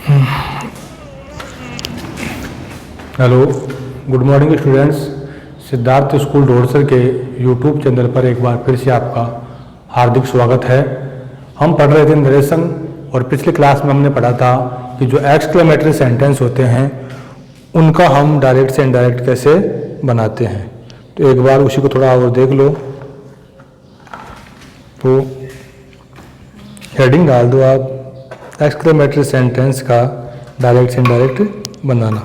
Hello, good morning students. Siddharth school रोडसर के YouTube channel पर एक बार फिर से आपका हार्दिक स्वागत है। हम पढ़ रहे थे नरेशन और पिछले क्लास में हमने पढ़ा था कि जो एक्सक्लेमेटरी सेंटेंस होते हैं उनका हम डायरेक्ट से इनडायरेक्ट कैसे बनाते हैं। तो एक बार उसी को थोड़ा और देख लो। तो हेडिंग डाल दो आप, एक्सक्लेमेटरी सेंटेंस का डायरेक्ट से इनडायरेक्ट बनाना।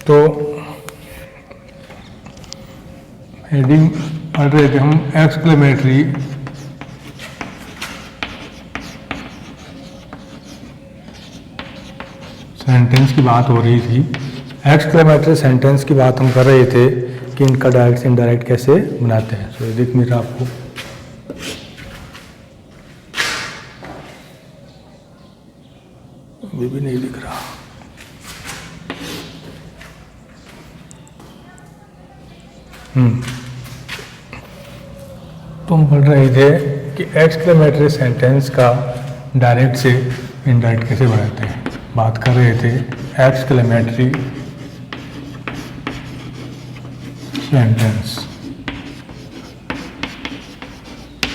तो हेडिंग पढ़ रहे थे हम एक्सक्लेमेटरी सेंटेंस की बात हो रही थी। एक्सक्लेमेटरी सेंटेंस की बात हम कर रहे थे कि इनका डायरेक्ट से इनडायरेक्ट कैसे बनाते हैं। तो दिख नहीं रहा आपको, अभी भी नहीं दिख रहा। तो हम पढ़ रहे थे कि एक्सक्लेमेटरी सेंटेंस का डायरेक्ट से इनडायरेक्ट कैसे बनाते हैं। बात कर रहे थे एक्सक्लेमेटरी सेंटेंस।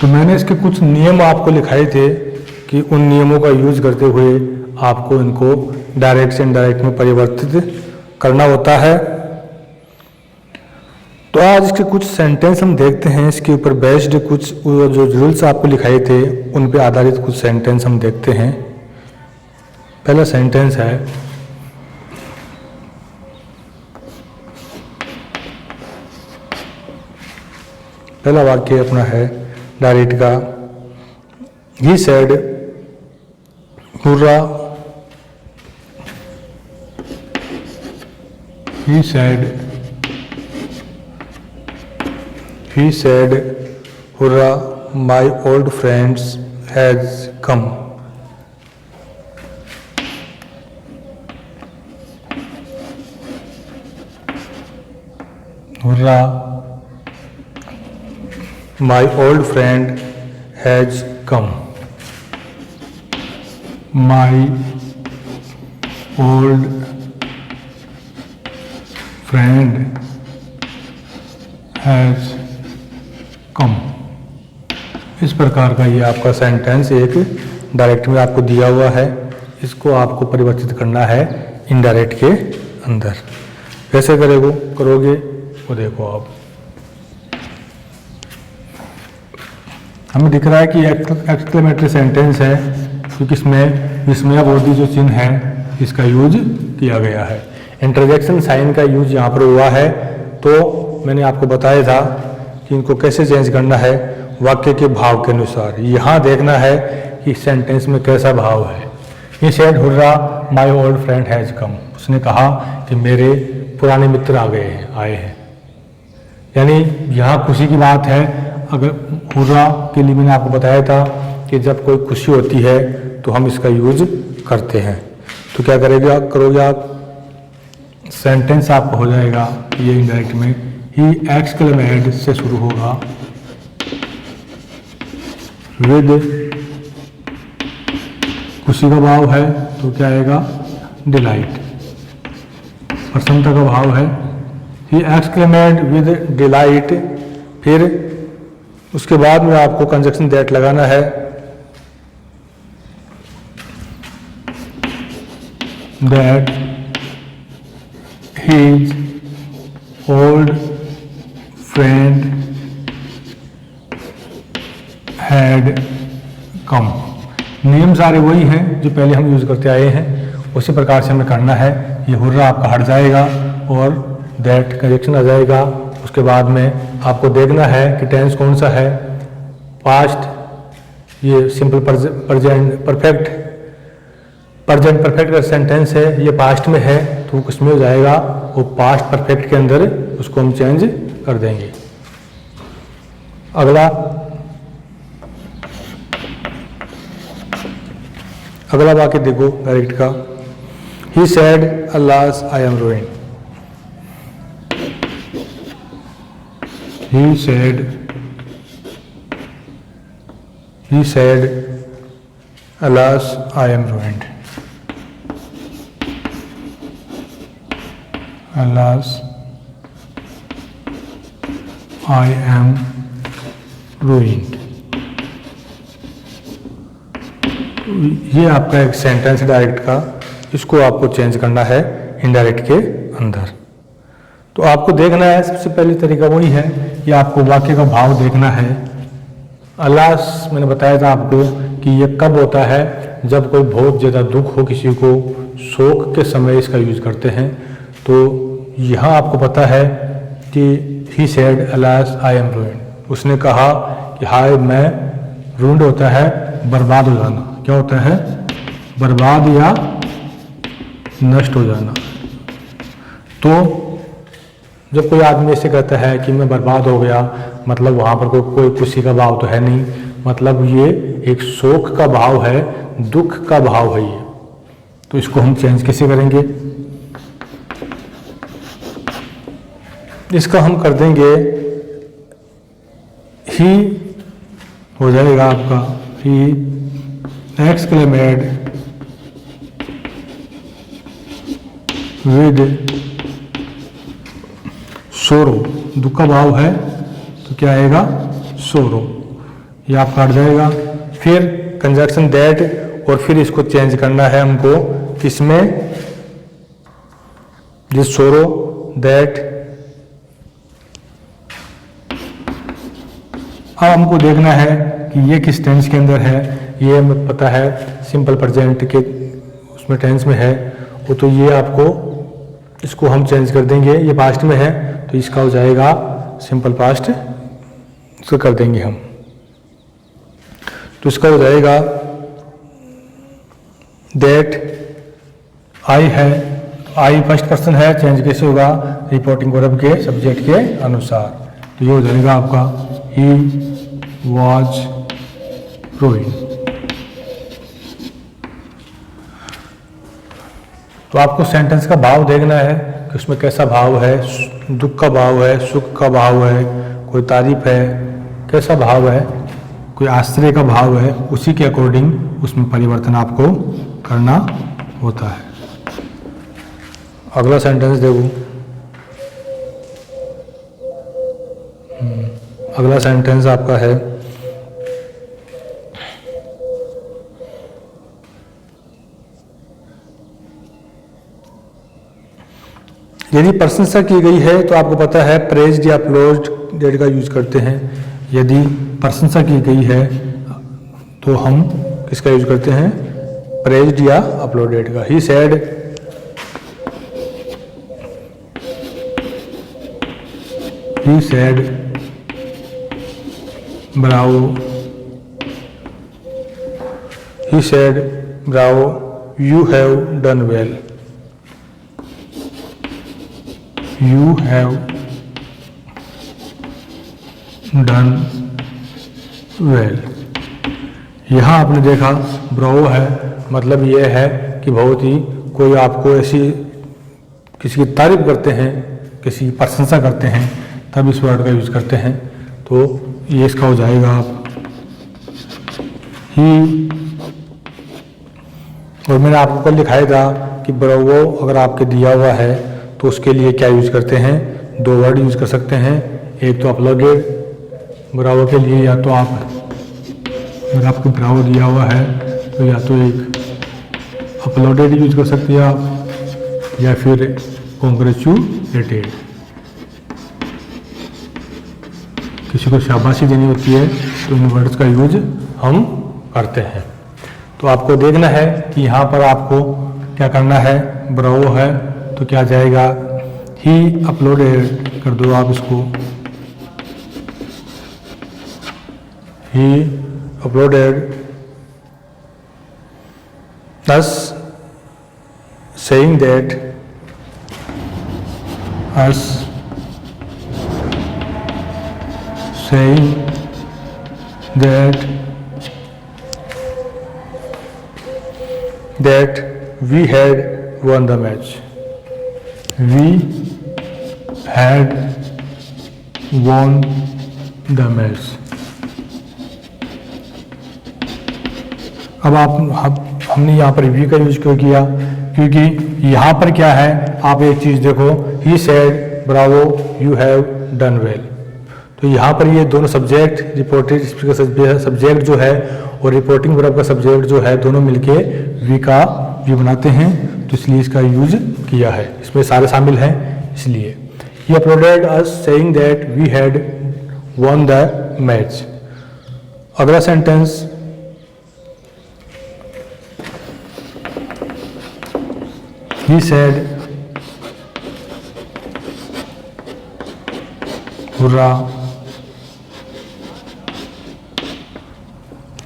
तो मैंने इसके कुछ नियम आपको लिखाए थे कि उन नियमों का यूज करते हुए आपको इनको डायरेक्ट से इनडायरेक्ट में परिवर्तित करना होता है। तो आज इसके कुछ सेंटेंस हम देखते हैं। इसके ऊपर बेस्ड कुछ जो रूल्स आपको लिखाए थे उन पे आधारित कुछ सेंटेंस हम देखते हैं। पहला सेंटेंस है, पहला वाक्य अपना है डायरेक्ट का, he said hurrah, he said hurrah, my old friends has come. Hurrah, my old friend has come. My old friend has come। इस प्रकार का ये आपका सेंटेंस एक डायरेक्ट में आपको दिया हुआ है। इसको आपको परिवर्तित करना है इनडायरेक्ट के अंदर। कैसे करोगे वो देखो आप। हमें दिख रहा है कि एक्सक्लेमेटरी सेंटेंस है क्योंकि इसमें विस्मयाबोधी जो चिन्ह है इसका यूज किया गया है। इंटरजेक्शन साइन का यूज यहाँ पर हुआ है। तो मैंने आपको बताया था कि इनको कैसे चेंज करना है वाक्य के भाव के अनुसार। यहाँ देखना है कि सेंटेंस में कैसा भाव है। ये said hurrah my old friend has come, उसने कहा कि मेरे पुराने मित्र आए हैं। यानी यहाँ खुशी की बात है। अगर हुर्रा के लिए मैंने आपको बताया था कि जब कोई खुशी होती है तो हम इसका यूज करते हैं। तो क्या करोगे आप, सेंटेंस आपका हो जाएगा ये इनडायरेक्ट में ही एक्सक्लेमेड से शुरू होगा विद, खुशी का भाव है तो क्या आएगा डिलाइट, प्रसन्नता का भाव है। ही एक्सक्लेमेड विद डिलाइट। फिर उसके बाद में आपको कंजक्शन दैट लगाना है। That his old friend had come। नियम सारे वही हैं जो पहले हम यूज करते आए हैं, उसी प्रकार से हमें करना है। ये हुर्रा आपका हट जाएगा और दैट कंजक्शन आ जाएगा। उसके बाद में आपको देखना है कि टेंस कौन सा है। पास्ट, ये सिंपल प्रेजेंट परफेक्ट का सेंटेंस है, ये पास्ट में है तो किसमें हो जाएगा, वो पास्ट परफेक्ट के अंदर उसको हम चेंज कर देंगे। अगला वाक्य देखो डायरेक्ट का, he said alas I am ruined. He said, he said, alas, I am ruined. Alas, I am ruined. ये आपका एक सेंटेंस है डायरेक्ट का, इसको आपको चेंज करना है इनडायरेक्ट के अंदर। तो आपको देखना है, सबसे पहले तरीका वही है कि आपको वाक्य का भाव देखना है। अलास मैंने बताया था आपको कि ये कब होता है, जब कोई बहुत ज़्यादा दुख हो किसी को, शोक के समय इसका यूज करते हैं। तो यहाँ आपको पता है कि he said alas I am ruined, उसने कहा कि हाय मैं, रूइंड होता है बर्बाद हो जाना, क्या होता है, बर्बाद या नष्ट हो जाना। तो जब कोई आदमी ऐसे कहता है कि मैं बर्बाद हो गया, मतलब वहाँ पर कोई खुशी का भाव तो है नहीं, मतलब ये एक शोक का भाव है, दुख का भाव है ये। तो इसको हम चेंज कैसे करेंगे, इसका हम कर देंगे ही हो जाएगा आपका ही एक्सक्लेमेड विद सोरो, दुख का भाव है तो क्या आएगा, सोरो, ये आपका हट जाएगा। फिर कंजक्शन दैट, और फिर इसको चेंज करना है हमको किसमें, दिस सोरो दैट। अब हमको देखना है कि ये किस टेंस के अंदर है, ये हमें पता है सिंपल प्रेजेंट के उसमें टेंस में है, वो तो ये आपको इसको हम चेंज कर देंगे, ये पास्ट में है तो इसका हो जाएगा सिंपल पास्ट, इसको कर देंगे हम। तो इसका हो जाएगा दैट आई है, आई फर्स्ट पर्सन है, चेंज कैसे होगा, रिपोर्टिंग वर्ब के सब्जेक्ट के अनुसार। तो ये हो जाएगा आपका ही वॉज रूइंड। तो आपको सेंटेंस का भाव देखना है कि उसमें कैसा भाव है, दुख का भाव है, सुख का भाव है, कोई तारीफ है, कैसा भाव है, कोई आश्चर्य का भाव है, उसी के अकॉर्डिंग उसमें परिवर्तन आपको करना होता है। अगला सेंटेंस देखो, अगला सेंटेंस आपका है यदि प्रशंसा की गई है तो आपको पता है प्रेज्ड या अपलॉज्ड का यूज करते हैं। यदि प्रशंसा की गई है तो हम किसका यूज करते हैं, प्रेज्ड या अपलॉडेड का। He said Bravo, he said Bravo, you have done well, you have done well। यहाँ आपने देखा ब्रावो है, मतलब ये है कि बहुत ही कोई आपको ऐसी किसी की तारीफ करते हैं, किसी की प्रशंसा करते हैं, तब इस वर्ड का यूज करते हैं। तो ये इसका हो जाएगा आप ही, और मैंने आपको कल दिखाया था कि ब्रावो अगर आपके दिया हुआ है तो उसके लिए क्या यूज करते हैं, दो वर्ड यूज कर सकते हैं। एक तो अपलोडेड, ब्रावो के लिए या तो आप, अगर आपको ब्रावो दिया हुआ है तो या तो एक अपलोडेड यूज कर सकते हैं आप, या फिर कॉन्ग्रेचुलेटेड। किसी को शाबाशी देनी होती है तो इन वर्ड्स का यूज हम करते हैं। तो आपको देखना है कि यहाँ पर आपको क्या करना है, ब्रावो है तो क्या जाएगा, ही अपलोडेड कर दो आप इसको, he uploaded us saying that, us saying that we had won the match, we had won the match। अब हमने यहाँ पर वी का यूज क्यों किया, क्योंकि यहाँ पर क्या है, आप एक चीज़ देखो, he said Bravo you have done well. तो यहाँ पर ये दोनों सब्जेक्ट, रिपोर्टेड स्पीकर सब्जेक्ट जो है और रिपोर्टिंग वर्ब का सब्जेक्ट जो है, दोनों मिलके वी बनाते हैं, तो इसलिए इसका यूज किया है। इसमें सारे शामिल हैं इसलिए। He uploaded us saying that we had won the match. अगला sentence, he said hurrah,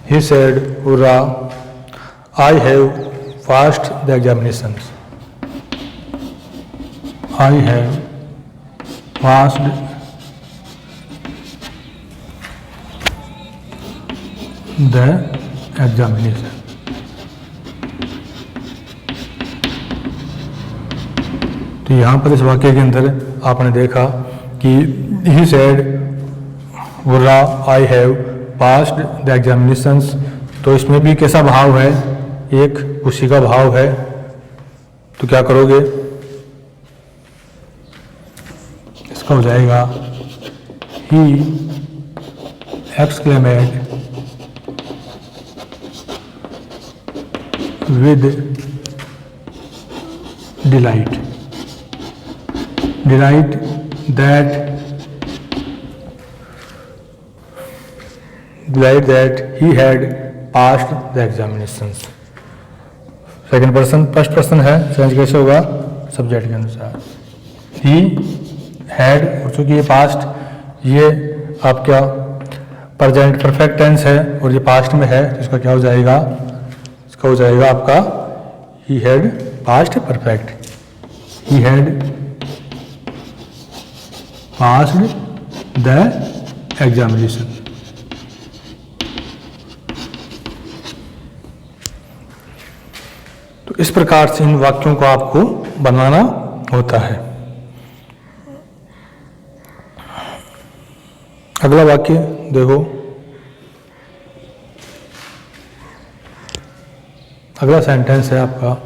he said hurrah, I have passed the examinations, I have passed the examination। तो यहाँ पर इस वाक्य के अंदर आपने देखा कि he said hurrah, I have passed the examinations। तो इसमें भी कैसा भाव है, एक खुशी का भाव है। तो क्या करोगे, इसका हो जाएगा he exclaimed with delight that he had passed the examinations। Second person, first person है, चेंज कैसे होगा, सब्जेक्ट के अनुसार। ही हैड, और चूंकि ये पास्ट, ये आपका प्रेजेंट परफेक्ट टेंस है और ये पास्ट में है, तो इसका क्या हो जाएगा, इसका हो जाएगा आपका he had passed perfect, he had passed the examination. तो इस प्रकार से इन वाक्यों को आपको बनाना होता है। अगला वाक्य देखो, अगला सेंटेंस है आपका,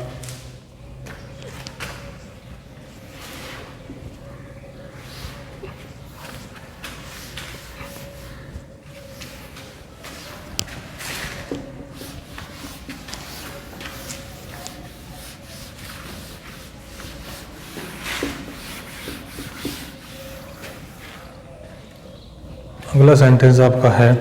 अगला सेंटेंस आपका है,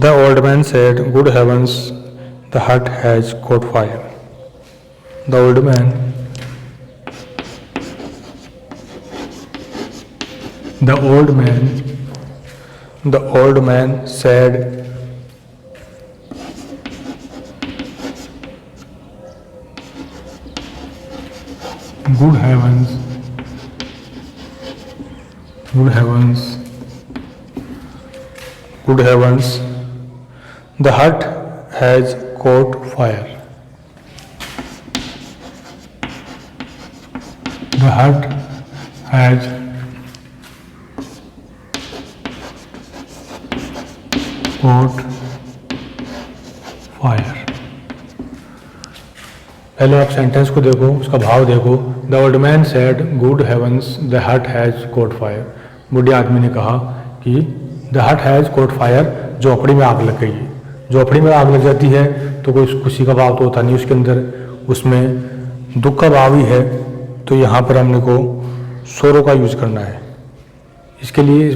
The old man said, "Good heavens, the hut has caught fire." The old man said, "Good heavens, the hut has caught fire." The hut has caught fire। पहले आप सेंटेंस को देखो, उसका भाव देखो। The old man said, good heavens, the hut has caught fire. बूढ़े आदमी ने कहा कि the hut has caught fire, झोपड़ी में आग लग गई है। झोपड़ी में आग लग जाती है तो कोई खुशी का भाव तो होता नहीं उसके अंदर, उसमें दुख का भाव ही है। तो यहाँ पर हमने को सोरो का यूज करना है। इसके लिए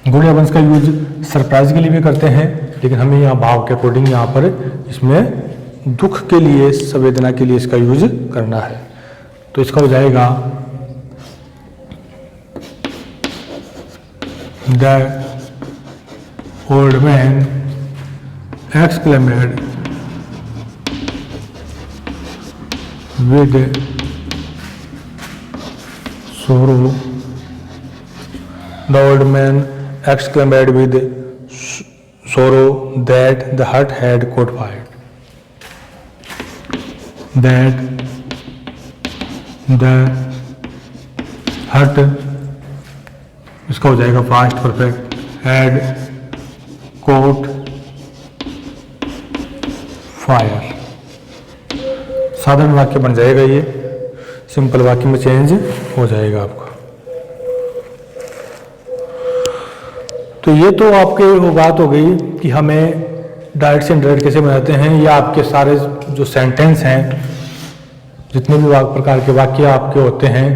गुड हेवंस का यूज सरप्राइज के लिए भी करते हैं, लेकिन हमें यहाँ भाव के अकॉर्डिंग यहाँ पर इसमें दुख के लिए, संवेदना के लिए इसका यूज करना है। तो इसका हो जाएगा द ओल्ड मैन एक्सक्लेमेड विद सोरो। The old man exclaimed with sorrow that the hut had caught fire. That the hut, इसका हो जाएगा past perfect, had caught fire. साधारण वाक्य बन जाएगा, ये सिंपल वाक्य में चेंज हो जाएगा आपका। तो ये तो आपके वो बात हो गई कि हमें डायरेक्ट से इनडायरेक्ट कैसे बनाते हैं। ये आपके सारे जो सेंटेंस हैं, जितने भी प्रकार के वाक्य आपके होते हैं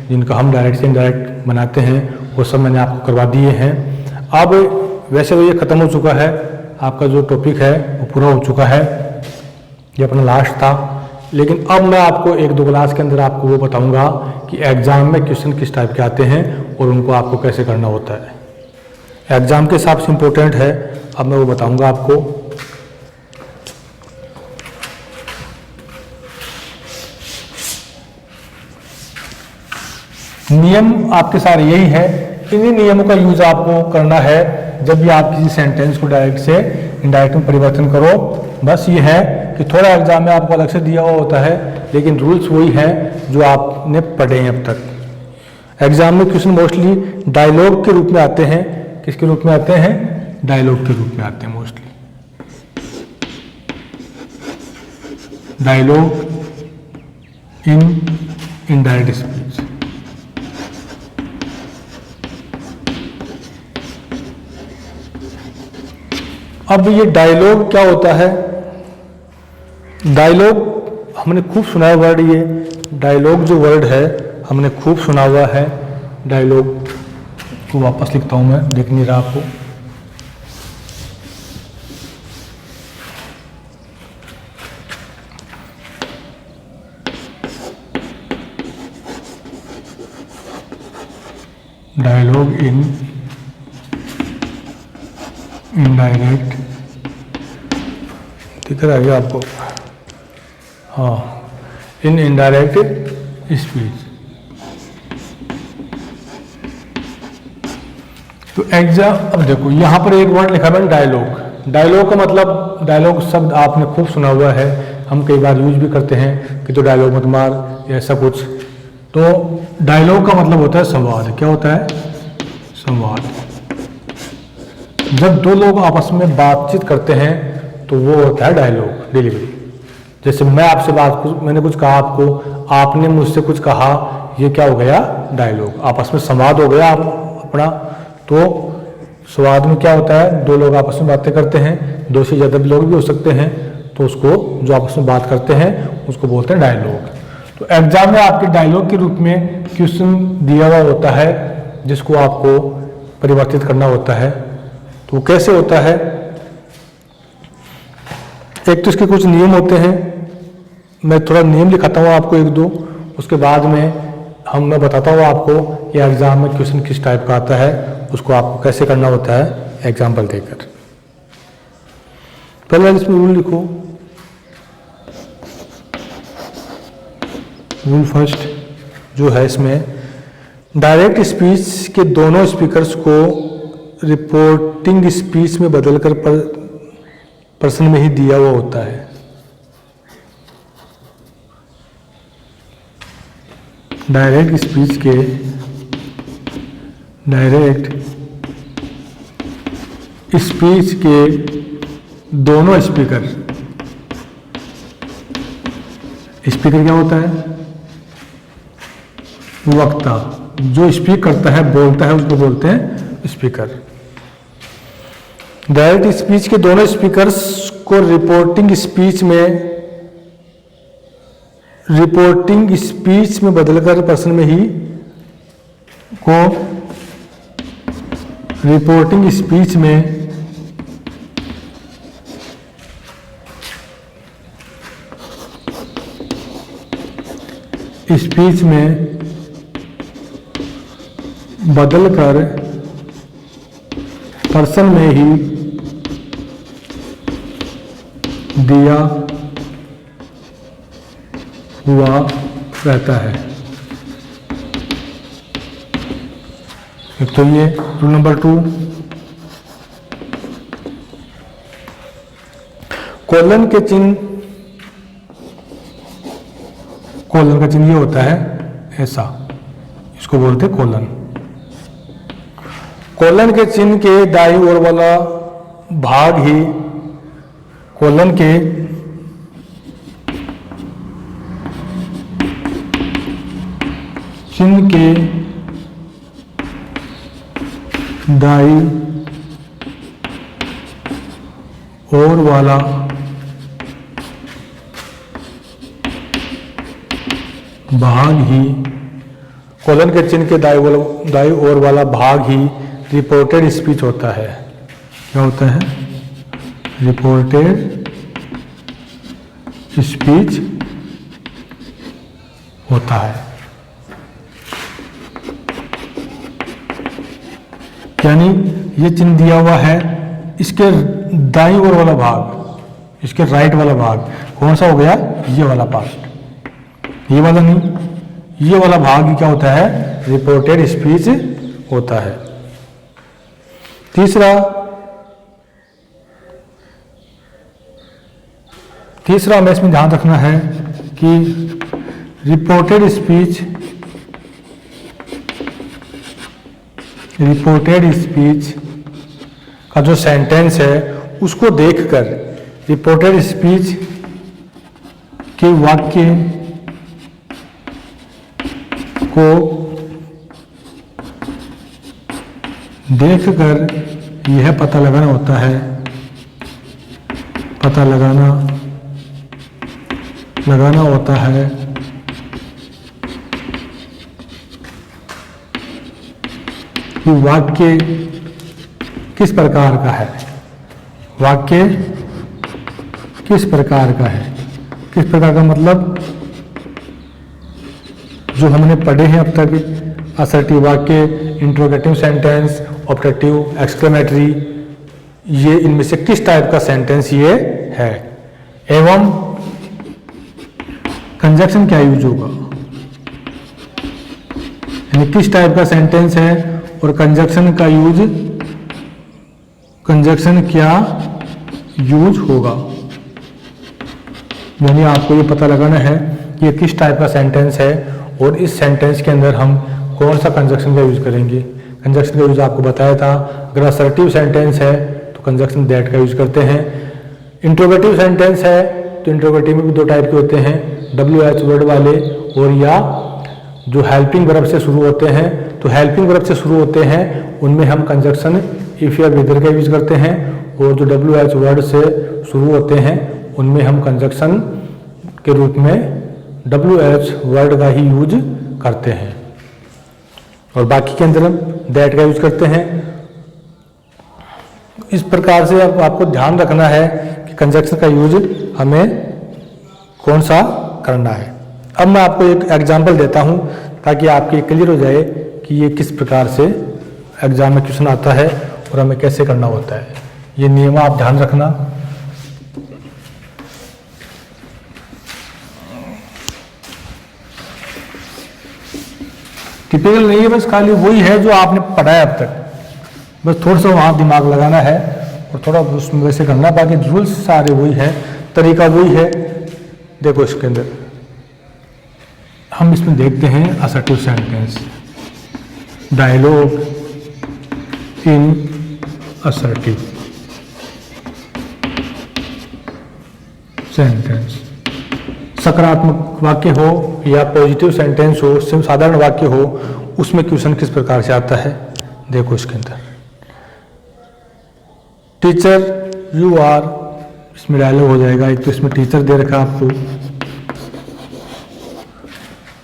जिनका हम डायरेक्ट से इनडायरेक्ट बनाते हैं, वो सब मैंने आपको करवा दिए हैं। अब वैसे तो ये ख़त्म हो चुका है, आपका जो टॉपिक है वो पूरा हो चुका है, ये अपना लास्ट था। लेकिन अब मैं आपको एक दो क्लास के अंदर आपको वो बताऊंगा कि एग्ज़ाम में क्वेश्चन किस टाइप के आते हैं और उनको आपको कैसे करना होता है। एग्ज़ाम के हिसाब से इम्पोर्टेंट है, अब मैं वो बताऊंगा आपको। नियम आपके सारे यही है, इन्हीं नियमों का यूज आपको करना है जब भी आप किसी सेंटेंस को डायरेक्ट से इनडायरेक्ट में परिवर्तन करो। बस ये है कि थोड़ा एग्जाम में आपको अलग से दिया हुआ होता है, लेकिन रूल्स वही है जो आपने पढ़े हैं अब तक। एग्जाम में क्वेश्चन मोस्टली डायलॉग के रूप में आते हैं। किसके रूप में आते हैं? डायलॉग के रूप में आते हैं mostly. Dialogue in indirect speech. अब ये डायलॉग क्या होता है? डायलॉग हमने खूब सुना है वर्ड, ये डायलॉग जो वर्ड है हमने खूब सुना हुआ है। डायलॉग को वापस लिखता हूं मैं, दिख नहीं रहा आपको। डायलॉग इन इनडायरेक्ट दिख रहा है आपको? हाँ, इन इनडायरेक्ट स्पीच। तो एग्जाम, अब देखो यहाँ पर एक वर्ड लिखा है डायलॉग। डायलॉग का मतलब, डायलॉग शब्द आपने खूब सुना हुआ है, हम कई बार यूज भी करते हैं कि तो डायलॉग मत मार या ऐसा कुछ। तो डायलॉग का मतलब होता है संवाद। क्या होता है? संवाद। जब दो लोग आपस में बातचीत करते हैं तो वो होता है डायलॉग डिलीवरी। जैसे मैं आपसे मैंने कुछ कहा आपको, आपने मुझसे कुछ कहा, ये क्या हो गया? डायलॉग। आपस में संवाद हो गया अपना। तो संवाद में क्या होता है? दो लोग आपस में बातें करते हैं, दो से ज़्यादा लोग भी हो सकते हैं, तो उसको जो आपस में बात करते हैं उसको बोलते हैं डायलॉग। तो एग्जाम में आपके डायलॉग के रूप में क्वेश्चन दिया हुआ होता है जिसको आपको परिवर्तित करना होता है। तो कैसे होता है? एक तो इसके कुछ नियम होते हैं, मैं थोड़ा नियम लिखाता हूँ आपको एक दो, उसके बाद में मैं बताता हूँ आपको कि एग्जाम में क्वेश्चन किस टाइप का आता है, उसको आपको कैसे करना होता है एग्जाम्पल देकर। पहले इसमें रूल लिखो। रूल फर्स्ट जो है इसमें, डायरेक्ट स्पीच के दोनों स्पीकर्स को रिपोर्टिंग स्पीच में बदलकर प्रश्न में ही दिया हुआ होता है। डायरेक्ट स्पीच के दोनों स्पीकर क्या होता है? वक्ता। जो स्पीक करता है, बोलता है, उसको बोलते हैं स्पीकर। डायरेक्ट स्पीच के दोनों स्पीकर्स को रिपोर्टिंग स्पीच में बदलकर प्रश्न में ही रिपोर्टिंग स्पीच में बदलकर प्रश्न में ही दिया हुआ रहता है। तो ये रूल नंबर 2। कोलन का चिन्ह ये होता है ऐसा, इसको बोलते हैं कोलन। कोलन के चिन्ह के दाईं ओर वाला भाग ही कोलन के चिन्ह के दाईं ओर वाला भाग ही कोलन के चिन्ह के दाईं ओर वाला भाग ही रिपोर्टेड स्पीच होता है। क्या होता है? रिपोर्टेड स्पीच होता है। यानी ये चिन्ह दिया हुआ है, इसके दाईं ओर वाला भाग, इसके राइट वाला भाग कौन सा हो गया? ये वाला पार्ट, ये वाला नहीं, ये वाला भाग ही क्या होता है? रिपोर्टेड स्पीच होता है। तीसरा हमें इसमें ध्यान रखना है कि रिपोर्टेड स्पीच का जो सेंटेंस है उसको देखकर रिपोर्टेड स्पीच के वाक्य को देखकर यह पता लगाना होता है, लगाना होता है कि वाक्य किस प्रकार का है, वाक्य किस प्रकार का है। किस प्रकार का मतलब जो हमने पढ़े हैं अब तक, असर्टिव वाक्य, इंट्रोगेटिव सेंटेंस, ऑब्जेक्टिव, एक्सक्लेमेटरी, ये इनमें से किस टाइप का सेंटेंस ये है, एवं कंजक्शन क्या यूज होगा, यानी किस टाइप का सेंटेंस है और कंजक्शन क्या यूज होगा। यानी आपको ये पता लगाना है कि ये किस टाइप का सेंटेंस है और इस सेंटेंस के अंदर हम कौन सा कंजक्शन का यूज करेंगे। कंजक्शन का यूज आपको बताया था, अगर असर्टिव सेंटेंस है तो कंजक्शन दैट का यूज करते हैं। इंट्रोगेटिव सेंटेंस है तो इंट्रोगेटिव में भी दो टाइप के होते हैं, WH वर्ड वाले और या जो हेल्पिंग वर्ब से शुरू होते हैं। तो हेल्पिंग वर्ब से शुरू होते हैं उनमें हम कंजक्शन इफ या विदर का यूज करते हैं, और जो WH वर्ड से शुरू होते हैं उनमें हम कंजक्शन के रूप में WH वर्ड का ही यूज करते हैं, और बाकी के अंदर हम दैट का यूज करते हैं। इस प्रकार से आपको ध्यान रखना है कि कंजक्शन का यूज हमें कौन सा करना है। अब मैं आपको एक एग्जांपल देता हूं ताकि आपके क्लियर हो जाए कि ये किस प्रकार से एग्जाम में क्वेश्चन आता है और हमें कैसे करना होता है। ये नियम आप ध्यान रखना। टिपिकल नहीं है, बस खाली वही है जो आपने पढ़ा है अब तक, बस थोड़ा सा वहाँ दिमाग लगाना है और थोड़ा उसमें वैसे करना, बाकी रूल्स सारे वही है, तरीका वही है। देखो इसके अंदर हम इसमें देखते हैं assertive sentence, dialogue in assertive sentence. सकारात्मक वाक्य हो या पॉजिटिव सेंटेंस हो, साधारण वाक्य हो, उसमें क्वेश्चन किस प्रकार से आता है। देखो इसके अंदर टीचर यू आर, इसमें डायलॉग हो जाएगा। एक तो इसमें टीचर दे रखा आपको,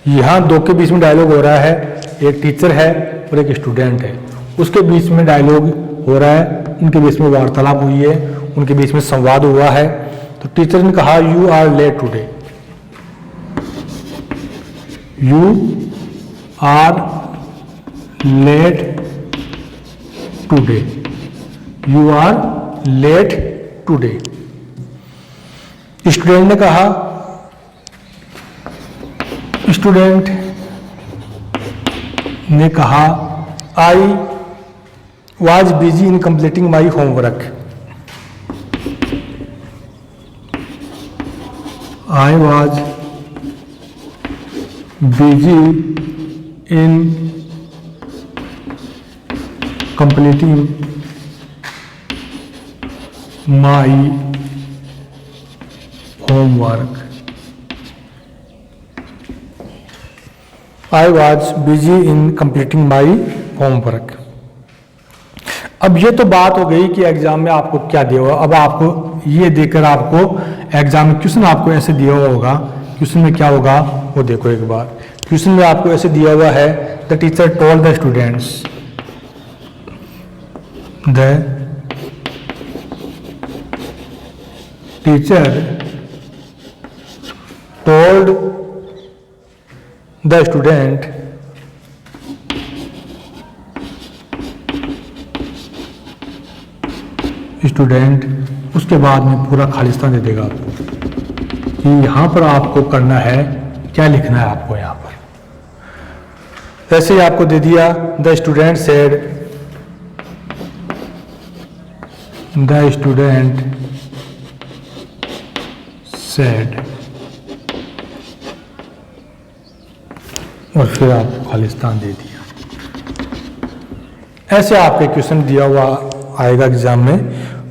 यहाँ दो के बीच में डायलॉग हो रहा है, एक टीचर है और एक स्टूडेंट है, उसके बीच में डायलॉग हो रहा है, उनके बीच में वार्तालाप हुई है, उनके बीच में संवाद हुआ है। तो टीचर ने कहा you are late today, you are late today, you are late today. Student ने कहा, स्टूडेंट ने कहा I was busy in completing my homework, I was busy in completing my homework. I was busy in completing my homework. अब ये तो बात हो गई कि एग्जाम में आपको क्या दिया हुआ। अब आपको ये देकर आपको एग्जाम में क्वेश्चन आपको ऐसे दिया हुआ होगा। क्वेश्चन में क्या होगा वो देखो एक बार। क्वेश्चन में आपको ऐसे दिया हुआ है, the teacher told the students, the teacher told the student उसके बाद में पूरा खालिस्तान दे देगा आपको कि यहां पर आपको करना है, क्या लिखना है आपको यहां पर। ऐसे ही आपको दे दिया, the student said, the student said, और फिर आपको खालिस्तान दे दिया। ऐसे आपके क्वेश्चन दिया हुआ आएगा एग्जाम में,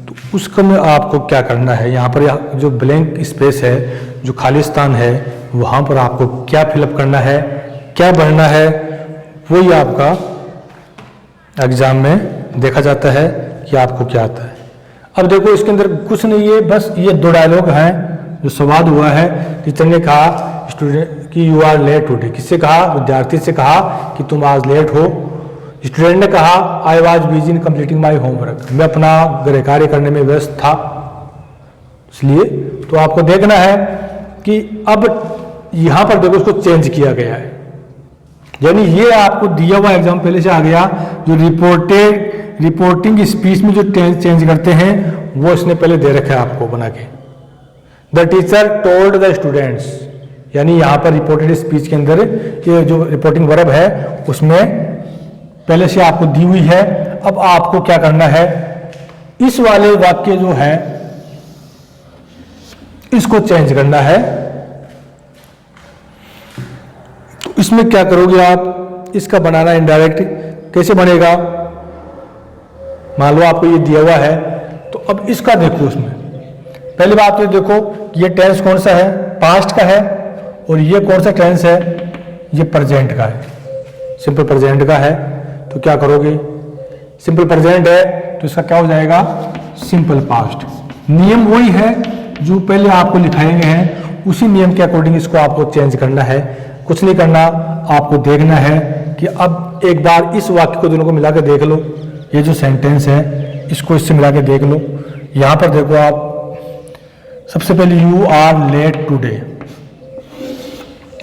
तो उसको में आपको क्या करना है, यहाँ पर जो ब्लैंक स्पेस है, जो खालिस्तान है, वहाँ पर आपको क्या फिलअप करना है, क्या भरना है, वही आपका एग्जाम में देखा जाता है कि आपको क्या आता है। अब देखो इसके अंदर कुछ नहीं है, बस ये दो डायलॉग हैं जो सवाल हुआ है। टीचर ने कहा स्टूडेंट कि यू आर लेट टुडे, किससे कहा, विद्यार्थी से कहा कि तुम आज लेट हो। स्टूडेंट ने कहा I was busy in completing my homework, मैं अपना गृह कार्य करने में व्यस्त था। इसलिए तो आपको देखना है कि अब यहां पर देखो उसको चेंज किया गया है, यानी ये आपको दिया हुआ एग्जाम पहले से आ गया। जो रिपोर्टिंग स्पीच में जो चेंज करते हैं वो इसने पहले दे रखा है आपको बना के। The teacher told the students, यानी यहां पर रिपोर्टेड स्पीच के अंदर ये जो रिपोर्टिंग वर्ब है उसमें पहले से आपको दी हुई है। अब आपको क्या करना है, इस वाले वाक्य जो है इसको चेंज करना है। तो इसमें क्या करोगे आप, इसका बनाना इनडायरेक्ट कैसे बनेगा। मान लो आपको ये दिया हुआ है, तो अब इसका देखो। उसमें पहली बात तो देखो कि ये टेंस कौन सा है, पास्ट का है, और ये कौन सा टेंस है, ये प्रेजेंट का है, सिंपल प्रेजेंट का है। तो क्या करोगे, सिंपल प्रेजेंट है तो इसका क्या हो जाएगा, सिंपल पास्ट। नियम वही है जो पहले आपको लिखाए गए हैं, उसी नियम के अकॉर्डिंग इसको आपको चेंज करना है। कुछ नहीं करना, आपको देखना है कि अब एक बार इस वाक्य को दोनों को मिला के देख लो। ये जो सेंटेंस है इसको इससे मिला के देख लो। यहां पर देखो आप, सबसे पहले यू आर लेट टुडे,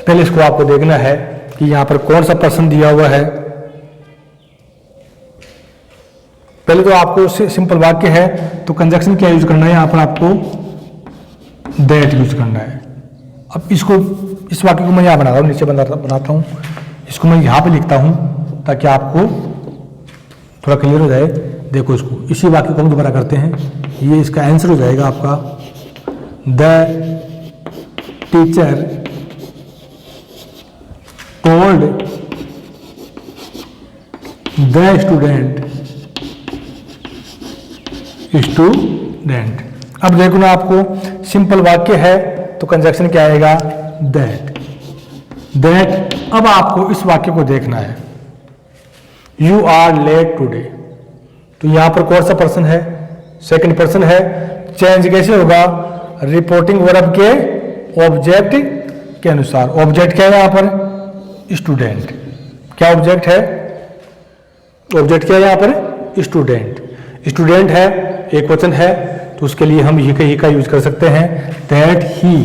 पहले इसको आपको देखना है कि यहां पर कौन सा पर्सन दिया हुआ है। पहले तो आपको सिंपल वाक्य है तो कंजक्शन क्या यूज करना है, यहां पर आपको दैट यूज करना है। अब इसको, इस वाक्य को मैं यहां बना रहा हूं, नीचे बनाता हूं, इसको मैं यहां पे लिखता हूं ताकि आपको थोड़ा क्लियर हो जाए। देखो इसको, इसी वाक्य को हम दोबारा करते हैं, ये इसका आंसर हो जाएगा आपका, the teacher told the student. अब देखो ना, आपको सिंपल वाक्य है तो कंजक्शन क्या आएगा, दैट। अब आपको इस वाक्य को देखना है, यू आर लेट टुडे, तो यहां पर कौन सा पर्सन है, सेकंड पर्सन है। चेंज कैसे होगा, रिपोर्टिंग वर्ब के ऑब्जेक्ट के अनुसार। ऑब्जेक्ट क्या है यहां पर, स्टूडेंट। क्या ऑब्जेक्ट है, ऑब्जेक्ट क्या है यहां पर, स्टूडेंट। स्टूडेंट है, एक वचन है, तो उसके लिए हम ही का यूज कर सकते हैं, दैट ही।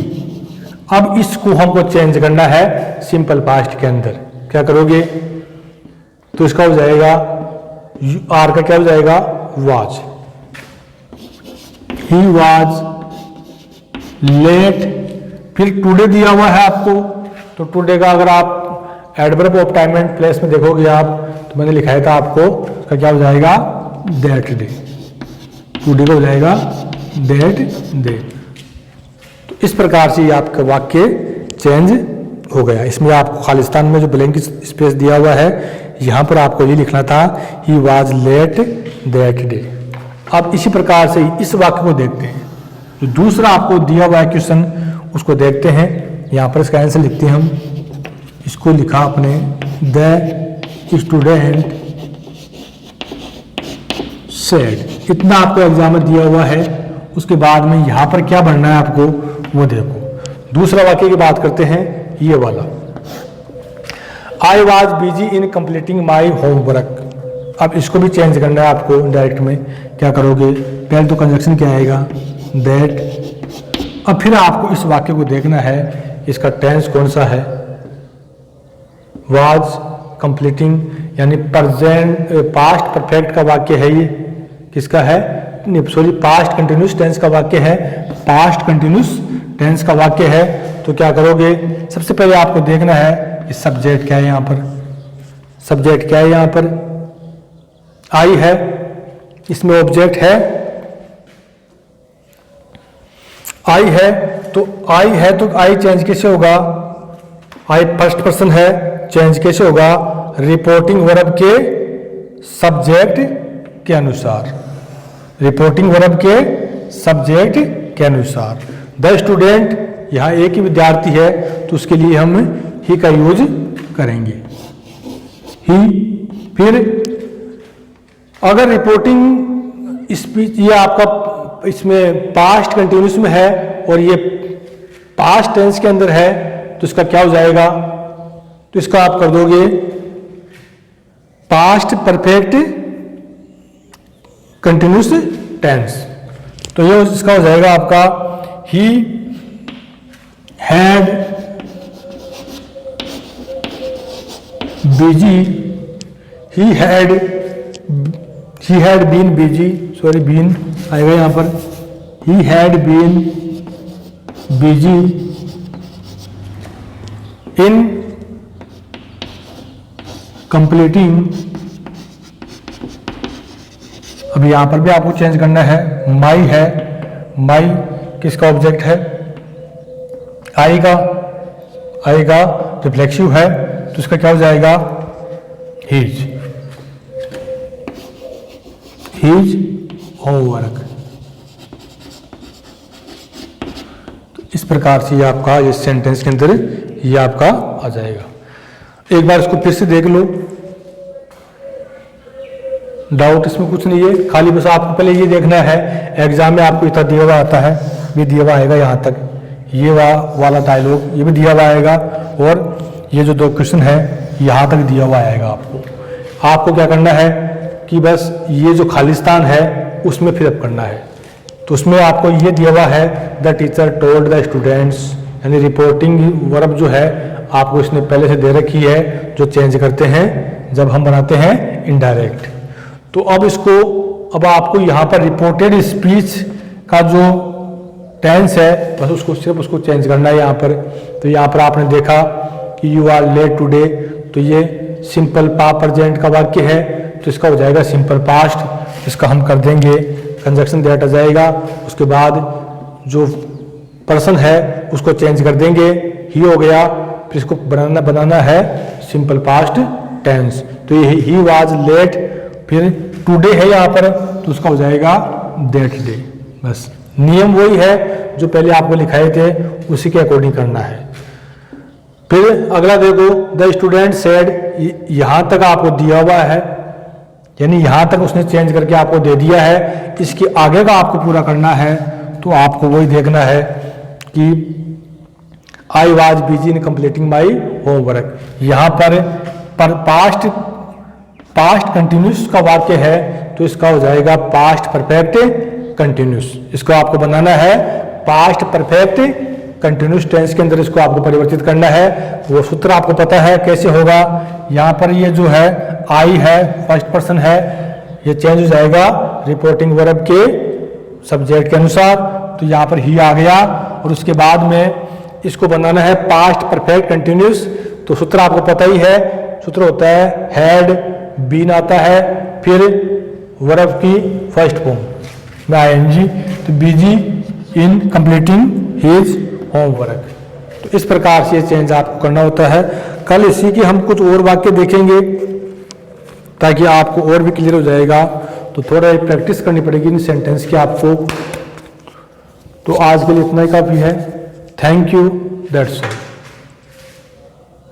अब इसको हमको चेंज करना है सिंपल पास्ट के अंदर। क्या करोगे, तो इसका हो जाएगा, आर का क्या हो जाएगा, वाज। ही वाज लेट, फिर टुडे दिया हुआ है आपको, तो टुडे का अगर आप adverb of time and place में देखोगे आप, तो मैंने लिखाया था आपको, इसका क्या हो जाएगा, दैट डे। टुडे का हो जाएगा दैट डे। तो इस प्रकार से आपका वाक्य चेंज हो गया। इसमें आपको खालिस्तान में जो ब्लैंक स्पेस दिया हुआ है यहाँ पर आपको ये लिखना था he was let that day. अब इसी प्रकार से इस वाक्य को देखते हैं, जो दूसरा आपको दिया हुआ है क्वेश्चन उसको देखते हैं। यहाँ पर इसका आंसर लिखते हैं हम, इसको लिखा अपने द स्टूडेंट सेड। इतना आपको एग्जाम में दिया हुआ है। उसके बाद में यहाँ पर क्या बनना है आपको वो देखो। दूसरा वाक्य की बात करते हैं, ये वाला, आई was busy in completing my homework. अब इसको भी चेंज करना है आपको डायरेक्ट में। क्या करोगे, पहले तो कंजक्शन क्या आएगा, दैट। अब फिर आपको इस वाक्य को देखना है, इसका टेंस कौन सा है, वॉज कंप्लीटिंग यानी प्रेजेंट पास्ट परफेक्ट का वाक्य है। ये किसका है, सॉरी पास्ट कंटिन्यूस टेंस का वाक्य है, पास्ट कंटिन्यूस टेंस का वाक्य है। तो क्या करोगे, सबसे पहले आपको देखना है कि सब्जेक्ट क्या है। यहाँ पर सब्जेक्ट क्या है, यहाँ पर आई है, इसमें ऑब्जेक्ट है आई है। तो आई है तो आई चेंज कैसे होगा, आई फर्स्ट पर्सन है, चेंज कैसे होगा, रिपोर्टिंग वर्ब के सब्जेक्ट के अनुसार, रिपोर्टिंग वर्ब के सब्जेक्ट के अनुसार। द स्टूडेंट यहाँ एक ही विद्यार्थी है तो उसके लिए हम ही का यूज करेंगे, ही। फिर अगर रिपोर्टिंग स्पीच ये आपका इसमें पास्ट कंटिन्यूस में है और ये पास्ट टेंस के अंदर है तो इसका क्या हो जाएगा, तो इसका आप कर दोगे पास्ट परफेक्ट कंटिन्यूस टेंस। तो ये इसका हो जाएगा आपका he had busy, he had been busy, sorry been आएगा यहाँ पर, he had been busy in completing. अब यहाँ पर भी आपको चेंज करना है, माई है, माई किसका ऑब्जेक्ट है, आएगा रिफ्लेक्सिव है तो इसका क्या हो जाएगा, हीज होमवर्क। तो इस प्रकार से ये आपका इस सेंटेंस के अंदर ये आपका आ जाएगा। एक बार इसको फिर से देख लो, डाउट इसमें कुछ नहीं है, खाली बस आपको पहले ये देखना है एग्जाम में आपको इतना दिया हुआ आता है, ये दिया हुआ आएगा यहाँ तक, ये वाला डायलॉग ये भी दिया हुआ आएगा और ये जो दो क्वेश्चन है यहाँ तक दिया हुआ आएगा। आपको क्या करना है कि बस ये जो खालिस्तान है उसमें फिलअप करना है। तो उसमें आपको ये दिया हुआ है the teacher told the students, यानी रिपोर्टिंग वर्ब जो है आपको इसने पहले से दे रखी है, जो चेंज करते हैं जब हम बनाते हैं इनडायरेक्ट। तो अब आपको यहाँ पर रिपोर्टेड स्पीच का जो टेंस है बस उसको सिर्फ उसको चेंज करना है यहाँ पर। तो यहाँ पर आपने देखा कि यू आर लेट टुडे, तो ये सिंपल प्रेजेंट का वाक्य है तो इसका हो जाएगा सिंपल पास्ट। इसका हम कर देंगे कंजक्शन दैट आ जाएगा, उसके बाद जो पर्सन है उसको चेंज कर देंगे, ही हो गया। फिर इसको बनाना है सिंपल पास्ट टेंस। तो ये ही वाज लेट, फिर टुडे है यहाँ पर तो उसका हो जाएगा दैट डे। बस नियम वही है जो पहले आपको लिखाए थे, उसी के अकॉर्डिंग करना है। फिर अगला देखो, द स्टूडेंट सेड, यहां तक आपको दिया हुआ है, यानी यहां तक उसने चेंज करके आपको दे दिया है। इसके आगे का आपको पूरा करना है तो आपको वही देखना है कि I was busy in completing my homework. यहां पर पास्ट कंटिन्यूस का वाक्य है तो इसका हो जाएगा पास्ट परफेक्ट कंटिन्यूस। इसको आपको बनाना है पास्ट परफेक्ट कंटिन्यूस टेंस के अंदर, इसको आपको परिवर्तित करना है। वो सूत्र आपको पता है कैसे होगा। यहाँ पर ये जो है आई है, फर्स्ट पर्सन है, ये चेंज हो जाएगा रिपोर्टिंग वर्ब के सब्जेक्ट के अनुसार। तो यहाँ पर ही आ गया और उसके बाद में इसको बनाना है पास्ट परफेक्ट कंटिन्यूस। तो सूत्र आपको पता ही है, सूत्र होता है हैड बीन आता है, फिर वर्ब की फर्स्ट फॉर्म में आईएनजी, तो busy in completing his homework. तो तो इस प्रकार से ये चेंज आपको करना होता है। कल इसी के हम कुछ और वाक्य देखेंगे ताकि आपको और भी क्लियर हो जाएगा। तो थोड़ा प्रैक्टिस करनी पड़ेगी इन सेंटेंस की आपको। तो आज के लिए इतना ही काफ़ी है। Thank you, that's all.